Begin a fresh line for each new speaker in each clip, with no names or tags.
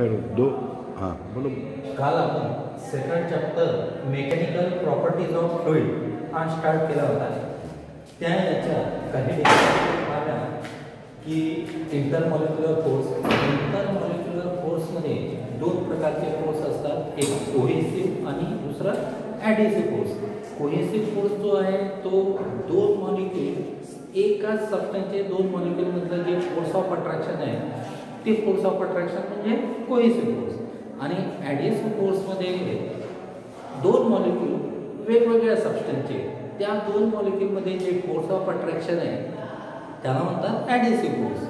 फिर दो हाँ बोलो.
काल आपण second chapter mechanical properties of fluid हा स्टार्ट केला होता. त्या याच्या काही डिफरन्स की इंटरमॉलिक्युलर फोर्समध्ये दोन प्रकारचे फोर्स असतात, एक कोहेसिव्ह आणि दुसरा ॲडिसिव्ह फोर्स. कोहेसिव्ह फोर्स जो आहे तो दोन मॉलिक्यूल एकाच सबस्टन्सचे दोन मॉलिक्यूलमधलं जे फोर्स ऑफ अट्रॅक्शन आहे ते फोर्स ऑफ अट्रॅक्शन म्हणजे कोहेसिव्ह फोर्स. आणि ॲडिसिव्ह फोर्समध्ये दोन मॉलिक्यूल वेगवेगळ्या सबस्टन्सचे त्या दोन मॉलिक्यूलमध्ये जे फोर्स ऑफ अट्रॅक्शन आहे त्याला म्हणतात ॲडिसिव्ह फोर्स.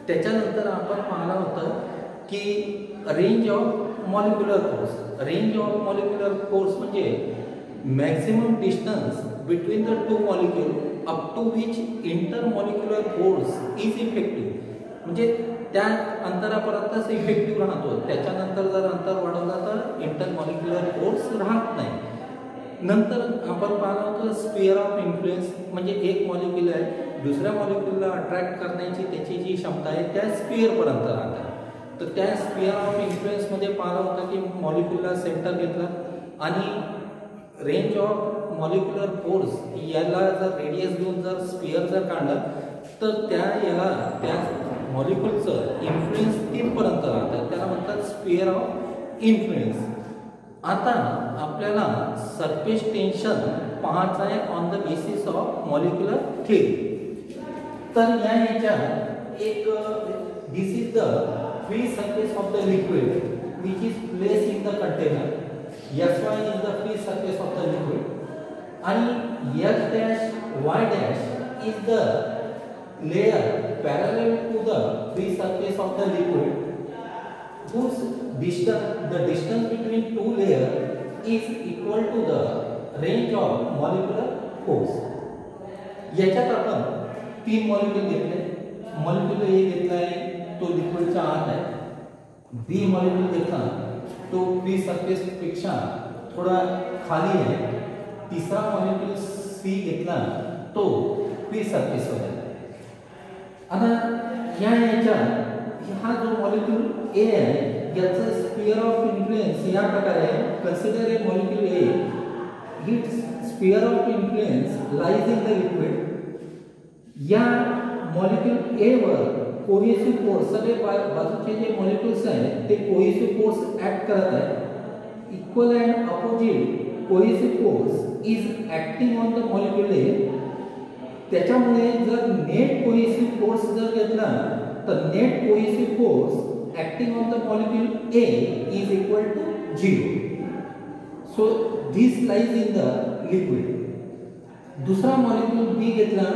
त्याच्यानंतर आपण पाहिलं होतं की range of molecular force. Range of molecular force म्हणजे maximum distance between the two molecule up to which intermolecular force is effective. म्हणजे त्या अंतरापर्यंतच इफेक्टिव्ह राहतो, त्याच्यानंतर जर अंतर वाढवलं तर इंटरमॉलिक्युलर फोर्स राहत नाही. नंतर आपण पाहिलं होतं स्पिअर ऑफ इन्फ्लुएन्स, म्हणजे एक मॉलिक्यूल आहे दुसऱ्या मॉलिक्यूलला अट्रॅक्ट करण्याची त्याची जी क्षमता आहे त्या स्पिअरपर्यंत राहतात. तर त्या स्पिअर ऑफ इन्फ्लुएन्समध्ये पाहिलं होतं की मॉलिक्यूलला सेंटर घेतला आणि रेंज ऑफ मॉलिक्युलर फोर्स याला जर रेडियस घेऊन जर स्पिअर जर काढलं तर त्या मॉलिक्यूलचं इन्फ्लुएन्स तिथपर्यंत राहतात, त्याला म्हणतात स्पिअर ऑफ इन्फ्लुएन्स. आता आपल्याला सरफेस टेन्शन पाहायचं आहे on the basis of molecular theory. तर या ह्याच्यात एक this is the free surface of the liquid which is place in the container. SY is the free surface of the liquid आणि H dash Y dash is the layer parallel to the free surface of the liquid whose distance between two layers is equal to the range of molecular force. याच्यात आपण तीन molecule घेतले. Molecule ए घेतला आहे तो लिक्विडच्या आत आहे, बी मॉलिक्यूल घेतला तो फ्री सरफेस पेक्षा थोडा खाली आहे, तिसरा मॉलिक्यूल सी घेतला तो फ्री सरफेसवर आहे. आता हा जो मॉलिक्यूल ए आहे याचं स्पिअर ऑफ इन्फ्लुएन्स या प्रकारे आहे. Consider A molecule A, it's sphere of influence lies in the liquid. या मॉलिक्यूल ए वर कोहेसिव्ह फोर्स, सगळे बाजूचे जे मॉलिक्यूल्स आहेत ते कोहेसिव्ह फोर्स ऍक्ट करत आहेत. Equal and opposite cohesive force is acting on the molecule A. त्याच्यामुळे जर नेट कोहेसिव्ह फोर्स जर घेतला तर net cohesive force acting on the molecule A is equal to 0. So this lies in the liquid. दुसरा molecule B घेतला,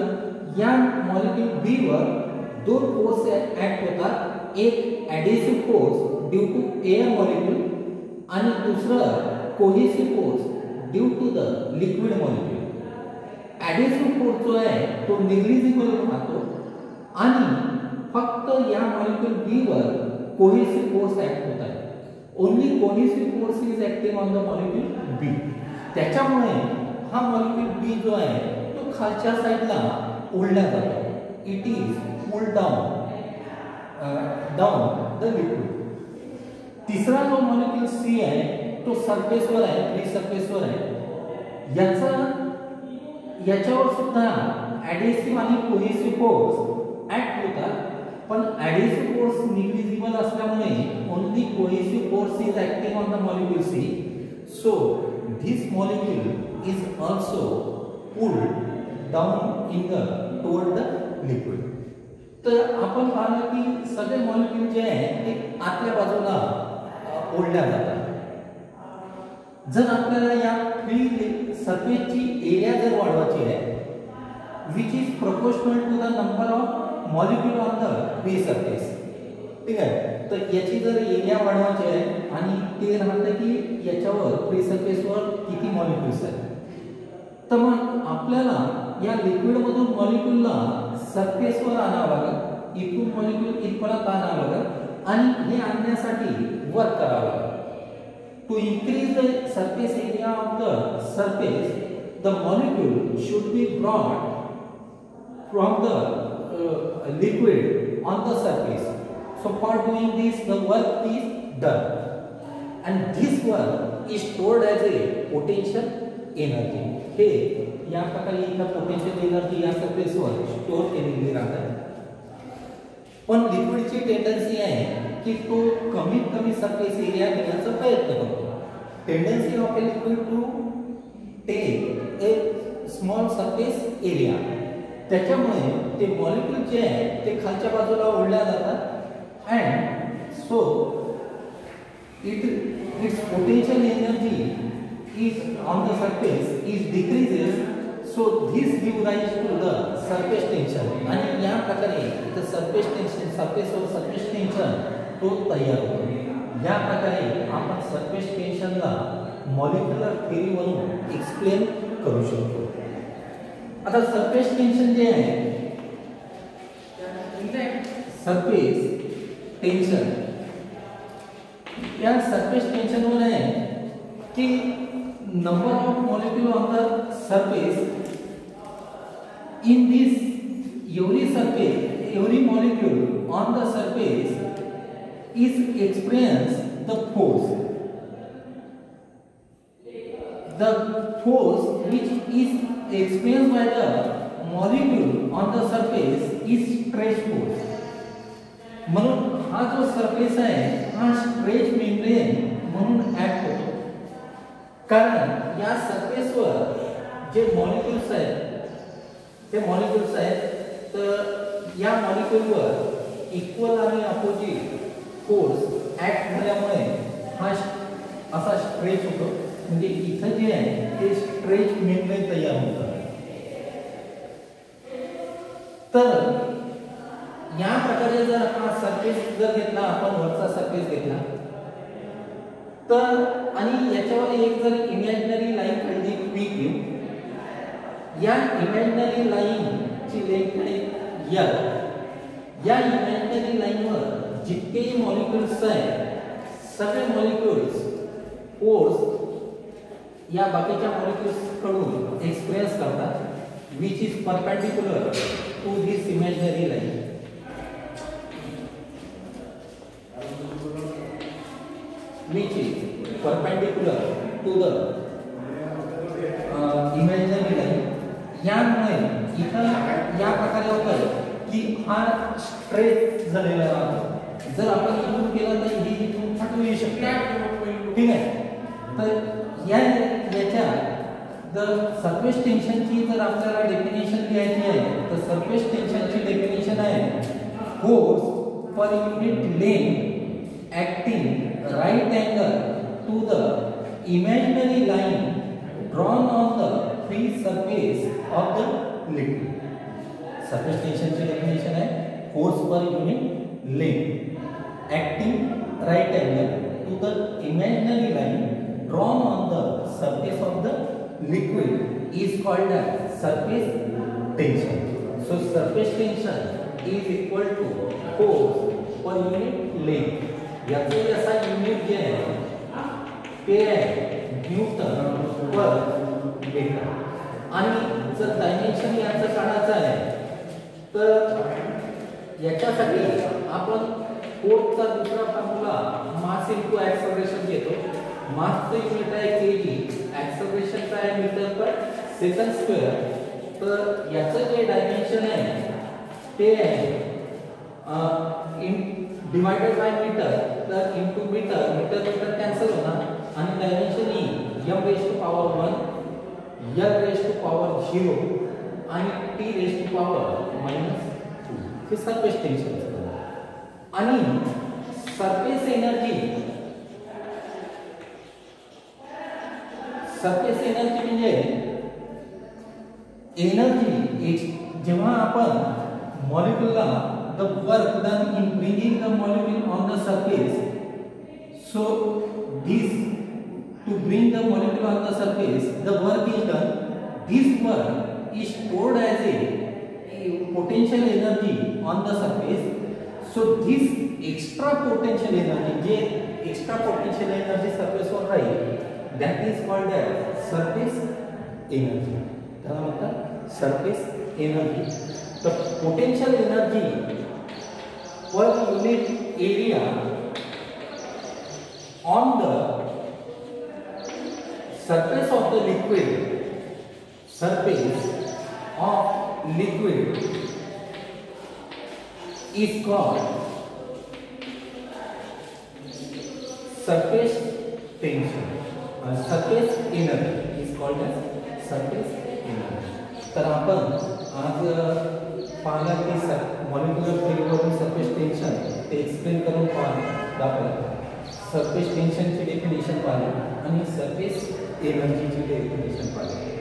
या molecule बी वर दोन फोर्स ऍक्ट होतात, एक adhesive force due to air molecule आणि दुसरं cohesive force due to the liquid molecule. Adhesive force जो आहे तो निग्लिजिबल राहतो आणि फक्त या मॉलिक्यूल बी वर कोहेसिव्ह फोर्स ऍक्ट होत आहे. Only cohesive force is acting on the molecule B. त्याच्यामुळे हा मॉलिक्यूल बी जो आहे तो खालच्या साईडला ओढला जातो. It is pulled down the liquid. तिसरा जो मॉलिक्यूल सी आहे तो सरफेसवर आहे, फ्री सरफेसवर आहे. याच्यावर सुद्धा ॲडिसिव्ह आणि कोहेसिव्ह फोर्स ऍक्ट होतात, पण ॲडिसिव्ह फोर्स निग्लिजिबल असल्यामुळे only cohesive force is acting on the molecule C. So this molecule is also pulled down in the toward the liquid. तर आपण पाहिलं की सगळे मॉलिक्यूल जे आहेत ते आतल्या बाजूला ओढल्या जातात. जर आपल्याला या फ्री सरफेसची एरिया जर वाढवायची आहे which is proportional to the number of molecule on the free surface, ठीक आहे. तर याची जर एरिया वाढवायची आहे आणि ते राहतं की याच्यावर फ्री सरफेसवर किती मॉलिक्यूल्स आहेत, तर मग आपल्याला या लिक्विडमधून मॉलिक्यूलला सरफेसवर आणावं लागेल, इथून मॉलिक्यूल इथपर्यंत आणावं लागेल आणि हे आणण्यासाठी वर्क करावं लागेल. To increase the surface area of the surface, the molecule should be brought from the liquid on the surface. So for doing this, the work is done. And this one is stored as a potential energy. हे या प्रकारे इथं potential energy या सरफेसवर store केलेली राहते. पण लिक्विडची tendency आहे की तो कमीत कमी सरफेस एरिया घेण्याचा प्रयत्न करतो. Tendency of a liquid to take a small surface area. त्याच्यामुळे ते मॉलिक्यूल जे आहे ते खालच्या बाजूला ओढल्या जातात and so its potential energy is on the surface is decreases, so this gives rise to the surface tension. आणि या प्रकारे इथे surface tension तो तयार होतो. या प्रकारे आपण surface tension ला मॉलिक्युलर थेअरी वरून एक्सप्लेन करू शकतो. आता surface tension जे आहे surface tension या सरफेस टेंशन वर है कि number of molecule on the surface in this every molecule on the surface is experience the force which is experienced by the molecule on the surface is stretch force. म्हणून हा जो surface आहे हा stretch membrane म्हणून act होतो. कारण या सरफेसवर जे मॉलिक्यूल्स आहेत तर या मॉलिक्यूलवर इक्वल आणि अपोजिट फोर्स ऍक्ट झाल्यामुळे हा असा स्ट्रेच होतो. म्हणजे इथं जे आहे ते स्ट्रेच मेम्ब्रेन तयार होतं. तर या प्रकारे जर हा सरफेस जर घेतला आपण वरचा सरफेस घेतला तर आणि याच्यावर एक जर इमॅजिनरी लाईन काढली पी क्यू. या इमॅजिनरी लाईनची लेंथ आहे एल. या इमॅजिनरी लाईनवर जितकेही मॉलिक्यूल्स आहेत सगळे मॉलिक्यूल्स फोर्स या बाकीच्या मॉलिक्यूल्स कडून एक्सप्रेस करतात which is perpendicular to this imaginary line. which is perpendicular to the imaginary line. यामुळे इथं या प्रकारे होतं की हा स्ट्रेच झालेला आहे. जर आपण इथून केला तर ही इथून फाटू येऊ शकते. ठीक आहे. तर याच्या जर सरफेस टेन्शनची जर आपल्याला डेफिनेशन लिहायची आहे तर सरफेस टेन्शनची डेफिनेशन आहे force per unit length acting right angle to the imaginary line drawn on the free surface of the liquid. Surface tension ची definition है force per unit length acting right angle to the imaginary line drawn on the surface of the liquid is called as surface tension. So surface tension is equal to force per unit length. याचे ऐसा unit जे है ते आहे Newton पर metre. आणि जर dimension याचं काढायचं आहे तर याच्यासाठी आपण फोर्सचा दुसरा फॉर्म्युला मास इनटू ॲक्सेलरेशन घेतो. मासचं युनिट आहे केजी, ॲक्सेलरेशनचं आहे मीटर पर सेकंड स्क्वेअर. तर याचं जे डायमेन्शन आहे ते आहे डिवाइडेड बाय मीटर. तर इनटू मीटर कैंसिल होना आणि डायमेंशन ही m raise to power 1 l raise to power 0 आणि t रेज टू पॉवर -2 हे सरफेस टेन्शन. आणि सरफेस एनर्जी म्हणजे एनर्जी जेव्हा आपण मॉलिक्यूलला the work done in bringing the molecule on the surface. So this to bring the molecule on the surface, the work is done. This work is stored as a potential energy on the surface. So this extra potential energy, जे extra potential energy surface वर राहील, that is called as surface energy. त्याला म्हणतात surface energy. The potential energy per unit area on the surface of the liquid, surface of liquid is called surface tension. Surface energy is called as surface energy. तर आपण आज पाहिला की molecular थेअरीवरून surface tension ते explain करून दाखवलं. Surface टेन्शनची definition पाहिली आणि सरफेस एनर्जीची डेफिनेशन पाहिली.